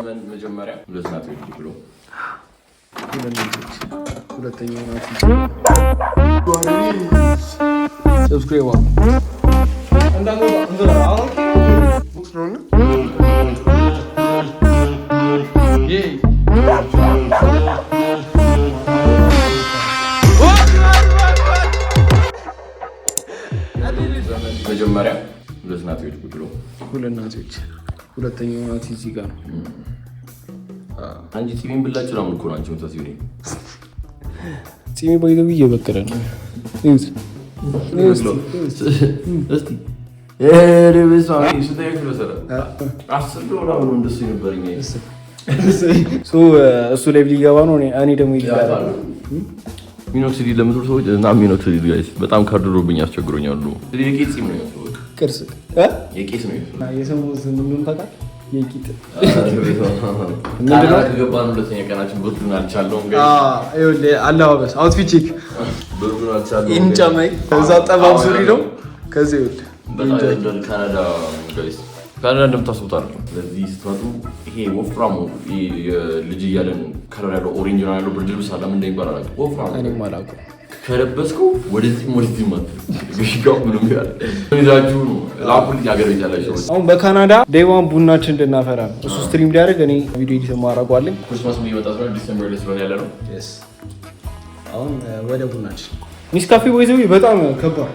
ዘመን መጀመሪያ ሁለት ናት ብሎ ሁለተኛው ናት ሰብስክራይብ መጀመሪያ ሁለት ናቶች ብሎ ሁለት ናቶች ሁለተኛው ናት እዚህ ጋር ነው። አንቺ ቲቪን ብላችሁ ነው እኮ አንቺ ወጣት ይሁን ቲቪ ባይዘው እየበቀለ ነው። እዩት እስቲ ኤሬብስ አይ ስታይክ ለሰራ $10 ነው እንደሱ ይነበርኝ እሱ ላይ ሊገባ ነው። እኔ ደግሞ ይላል ሚኖክሲዲል ለምትሉ ሰዎች እና ሚኖክሲዲል ጋይስ በጣም ካርድሮብኝ አስቸግሮኛል። የቄስ ነው ቅርስ የቄስ ነው የሰሙት ምንም ታውቃለህ? የቂጥ ምንድነው ከገባን ሁለተኛ ቀናችን ብርዱን አልቻለውም ጋይስ። ይኸውልህ አለባበስ አውትፊት ቼክ ብርዱን አልቻለውም ኢንጫማይ ከዛ ጠባብ ሱሪ ነው። ከዚህ ይኸውልህ በጣም ካናዳ ጋይስ ካናዳ እንደምታስቡት አይደለም። ስለዚህ ስትመጡ ይሄ ወፍራሙ ልጅ እያለን ከለር ያለው ኦሬንጅ ነው ያለው ብርድ ልብስ አለ ምን እንደሚባል አላውቅም። ወፍራሙ እኔም አላውቅም። ከለበስከው ወደዚህ ማለት ግሽጋው ምንም ያለ ይዛችሁ ነው ላኩልኝ ሀገር ቤት ያላችሁ። አሁን በካናዳ ዴይዋን ቡናችን እንድናፈራ ነው እሱ ስትሪም ሊያደርግ እኔ ቪዲዮ ኤዲት ማድረጓለኝ። ክሪስማስ የሚመጣ ነው ዲሴምበር ላይ ስለሆነ ያለ ነው። አሁን ወደ ቡናችን ኒስካፌ ወይዘው በጣም ከባድ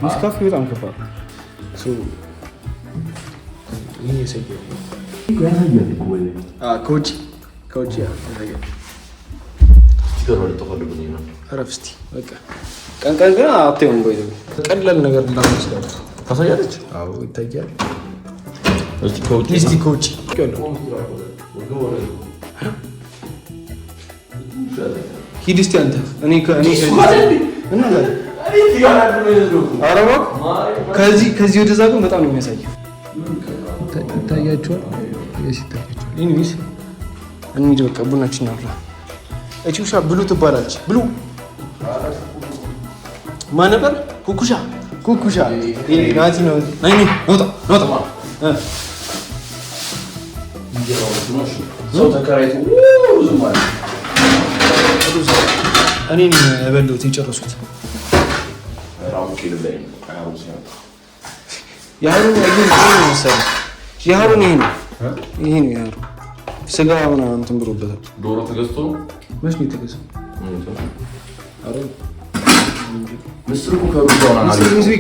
ኒስካፌ በጣም ከባድ ይሄ ሰገው ከውጭ ረፍስቲ በቃ ቀን ግን አትይውም። ወይዘው ቀላል ነገር እንዳትመስላችሁ ታሳያለች። አዎ ይታያል። እስቲ ከውጭ ሂድ እስቲ አንተ እኔ ከዚህ ወደዛ ግን በጣም ነው የሚያሳየው። ይታያችኋል? ኢኒዌይስ እንሂድ በቃ ቡናችን እናፍላ። እቺ ውሻ ብሉ ትባላለች። ብሉ ማን ነበር? ኩኩሻ ናቲ ነው። ነይ ነውጣ ሰው ተከራይቶ እኔን በሉት የጨረሱት የሀሩን ይሄ ነው የሀሩ ስጋ ምናምን እንትን ብሎበታል። ዶሮ ተገዝቶ ነው መች ነው የተገዛው? ምስሩ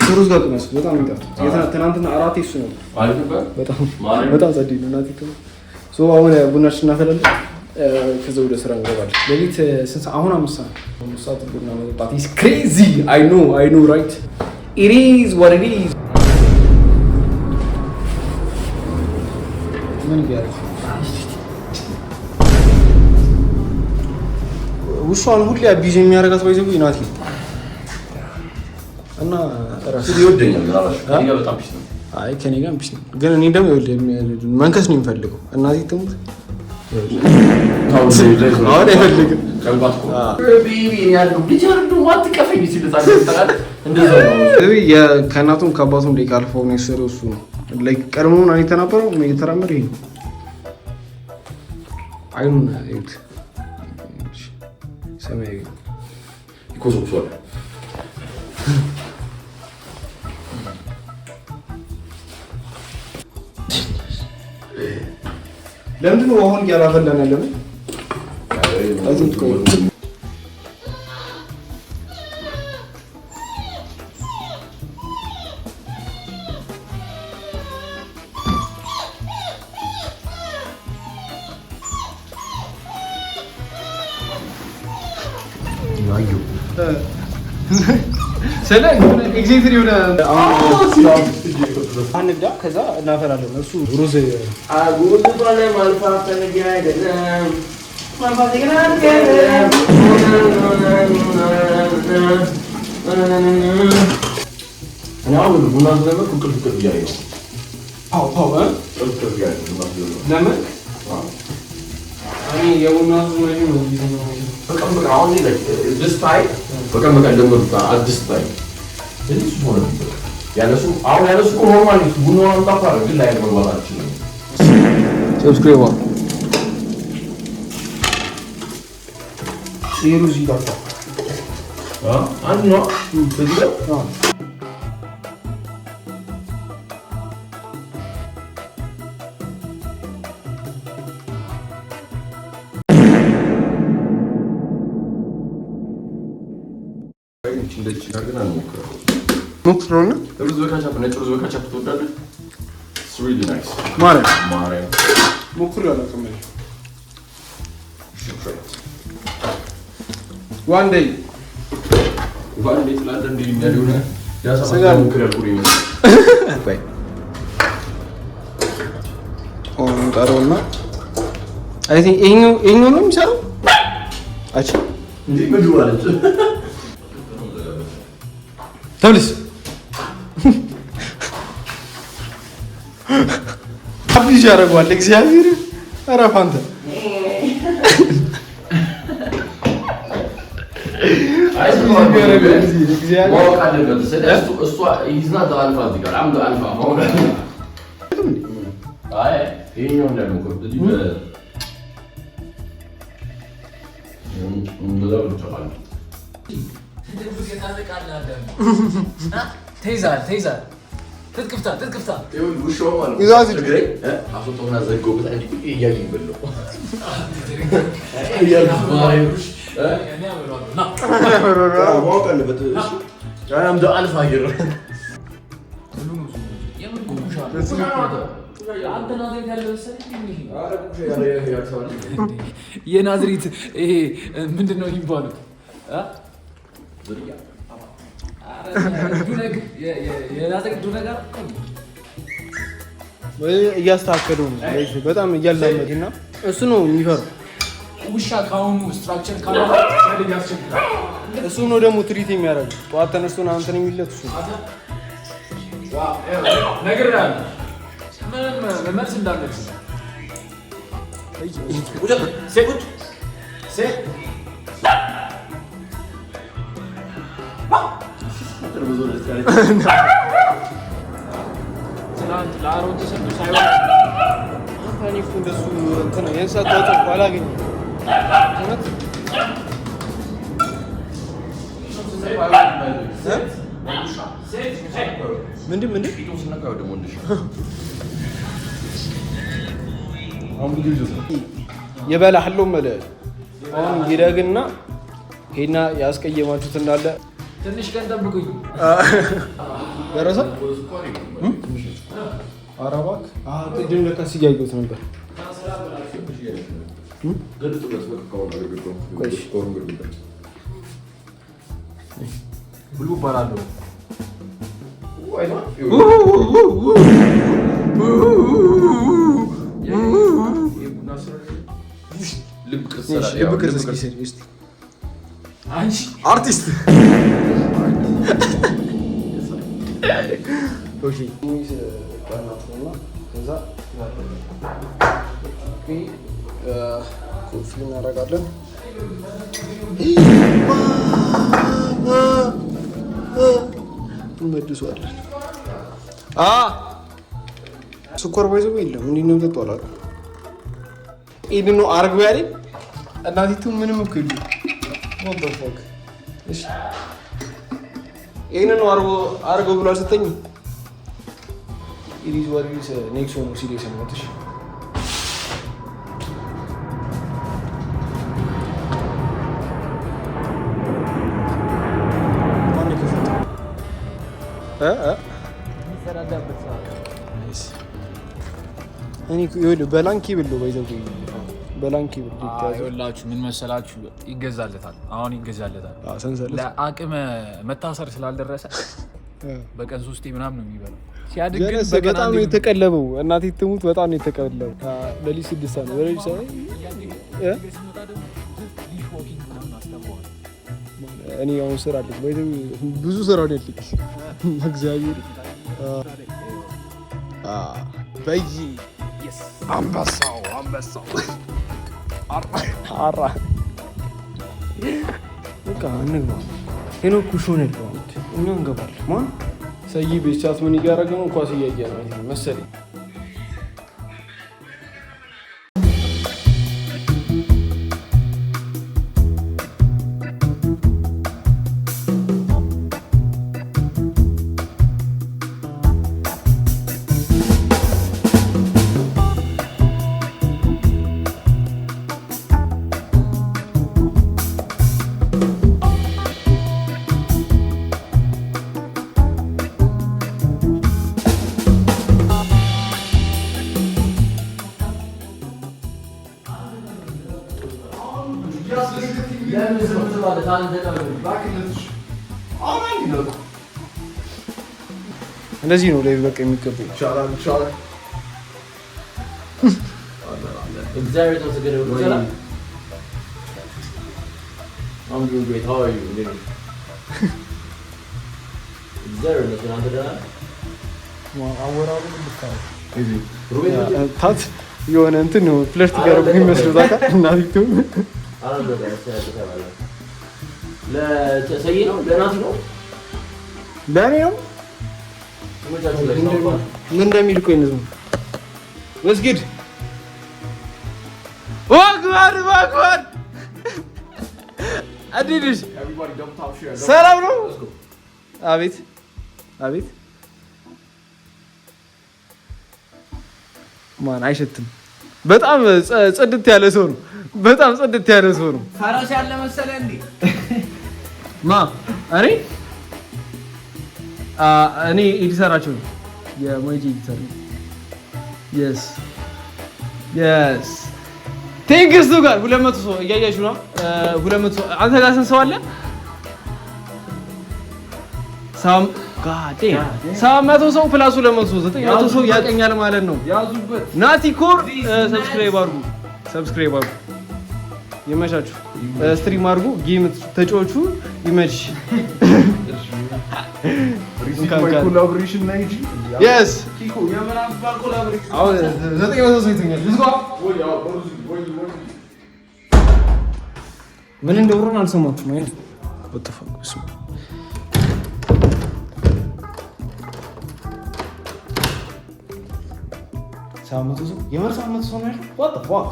ከሩዝ ጋር ቅመስ በጣም ይጣፍጣል። ትናንትና አራቴ እሱ ነው በጣም ጸዴ ነው። እናቴ አሁን ቡናችን እናፈላለን። ከዛ ወደ ስራ እንገባለን። ሌሊት ስንት አሁን 5 ሰዓት ቡና መጠጣት is crazy. I know right? It is what it is. ምን ይያዝ ውሻን ሁሌ አቢዝ የሚያደርጋት ባይዘው ናቲ እና ራስ ይወደኛል ራስ ከኔ ጋር በጣም ፒስ ነው። አይ ከኔ ጋር ፒስ ነው፣ ግን እኔ ደግሞ መንከስ ነው የሚፈልገው። እናቴ ትሙት አሁን አይፈልግም። ከእናቱም ከአባቱም ላይ ካልፈው ነው የሰራው እሱ ነው። ቀድሞውን እኔ ተናበረው የተራመደ ይሄ ነው። አይኑን እዩት ሰማያዊ ይኮሰኩሳል። ለምንድን ነው አሁን ያላፈላን ያለው? ስለ ኤግዜክቲቭ የሆነ አንዳ ከዛ እናፈራለን። እሱ ሩዝ ባለ ማልፋት ተነገ አይደለም ማልፋት ግን ነው ቡና ስለምን ኩክል ያየው ለምን እኔ የቡና ዙሪያ ነው በቃ አሁን ላይ ደስታይ በቃ እንደምሩት አዲስ ታይ እዚህ ሆነ ያለሱ አሁን ያለሱ ኖርማሊ ቡናውን ታፋር ግን ላይ መግባታችን ሰብስክራይብ አድርጉ። ሩዝ ይጣፍጣል። አንድ ነው እዚህ ጋር ሞክረውና ሩዝ በካቻፕ ነጭ ሩዝ በካቻፕ ትወዳለህ? It's really nice. ማርያም ሞክረው አላውቅም። ዋን ዴይ ስላለ እንደሚያደርጉ ያሳሰጋ ሞክረው ያልኩኝ ነው። ባይ ጣሮና አይ ቲንክ ይሄኛው ነው የሚሰራው። አቺ እንዴ ምን ማለት ተብልስ አብይ ያደርገዋል። እግዚአብሔር አረፍ አንተ ተይዛል ትጥቅፍታ የናዝሪት ይሄ ምንድን ነው የሚባሉት? እያስተካከሉ ነው። በጣም እያላመድ እና እሱ ነው የሚፈራው። ውሻ ከአሁኑ ስትራክቸር ካለ ያስቸግራል። እሱ ነው ደግሞ ትሪት የሚያደርገው። ጠዋት ተነስቶ እንትን የሚለት እሱ ነግሬሃለሁ። ምንም መልስ እንዳለች ትናንት ለአሮን ተሰጥቶ ሳይሆን እኔ እኮ እንደሱ እንትን የእንስሳት ተዋጽኦ አላገኘም። ምንድን የበላህለው መለህ አሁን ሄደግና ሄና ያስቀየማችሁት እንዳለ ትንሽ ቀን ጠብቁኝ። ደረሰ አረባክ ቅድም ለካስ እያየሁት ነበር። ብሉ እባላለሁ። ልብ ቅርጽ አርቲስት ኮፊ እናደርጋለን። እንመልሰዋለን። ስኳር ባይዘው የለም። እንዲህ ነው የምጠጣው አላውቅም። ኢድ ነው አርገው ያለኝ እናቲቱ ምንም እኮ የለም። ወጣፈክ እሺ፣ ይሄንን ነው አርገው ብሎ አልሰጠኝ። ኢዲስ ወሪስ ኔክስት ነው ሲሪየስ ነው ማለት ነው። በላንኪ ብሎ ባይዘው በላንኪ ብሎ ይታያላችሁ። ምን መሰላችሁ? ይገዛለታል። አሁን ይገዛለታል። ለአቅመ መታሰር ስላልደረሰ በቀን 3 ምናምን ነው የሚበላው። ሲያድግ ግን በጣም ነው የተቀለበው። እናቴ ትሙት በጣም ነው የተቀለበው። ለሊት 6 ሰዓት ነው ለሊት ሰዓት እኔ አሁን ስራ አለኝ ባይዘው ብዙ ስራ ነው ያለኝ እግዚአብሔር በይ አንበሳው አራ በቃ እንግባ። ሄኖክ ኩሽ ሆነልው እኛ እንገባለን። ማን ሰይ ቤቻት ምን እያደረገ ነው? ኳስ እያየ ነው መሰለኝ። እንደዚህ ነው ላይ በቃ የሚገባው። እግዚአብሔር ተመስገን። I'm doing great. How are you? እግዚአብሔር ይመስገን። አንተ ደህና ነህ? ታት የሆነ እንትን ነው ፍለርት ጋር የሚመስለው ታውቃ እናቲቱ ለተሰይ ነው ለናቲ ነው ለኔ ነው ምን እንደሚል እኮ ይነዝ መስጊድ ዋግባር አዲድሽ ሰላም ነው። አቤት አቤት ማን አይሸትም። በጣም ጽድት ያለ ሰው ነው። በጣም ጽድት ያለ ሰው ነው። ፈረስ ያለ መሰለህ እንዴ? እኔ ኤዲተራቸው ነው የሞጂ ኤዲተር ነው። የስ ቴንክስ ቱ ጋር 200 ሰው እያያችሁ ነው። 200 ሰው አንተ ጋር ስንት ሰው አለ? 700 ሰው ፕላስ 200 ሰው 900 ሰው ያቀኛል ማለት ነው። ናቲ ኮር ሰብስክራይብ አድርጉ። ይመቻችሁ። ስትሪም አድርጉ። ጌም ተጫወቹ። ይመች ኮላቦሬሽን ላይ እንጂ yes ኪኮ የምናም ባል ኮላቦሬሽን አሁን 900 ሰው ይተኛል። ምን እንደወረን አልሰማችሁም አይደል? ወጥፋቁስ ሳምንቱ ሰው የመርሳ ሳምንቱ ሰው ነው አይደል? what the fuck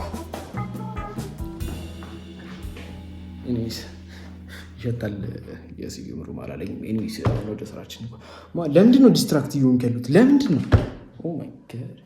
ኢኒስ ይሸታል የሲገምሩ ማላለኝ ኢኒስ ወደ ስራችን ለምንድን ነው ዲስትራክት ይሆን ያሉት? ለምንድን ነው ኦ ማይ ጋድ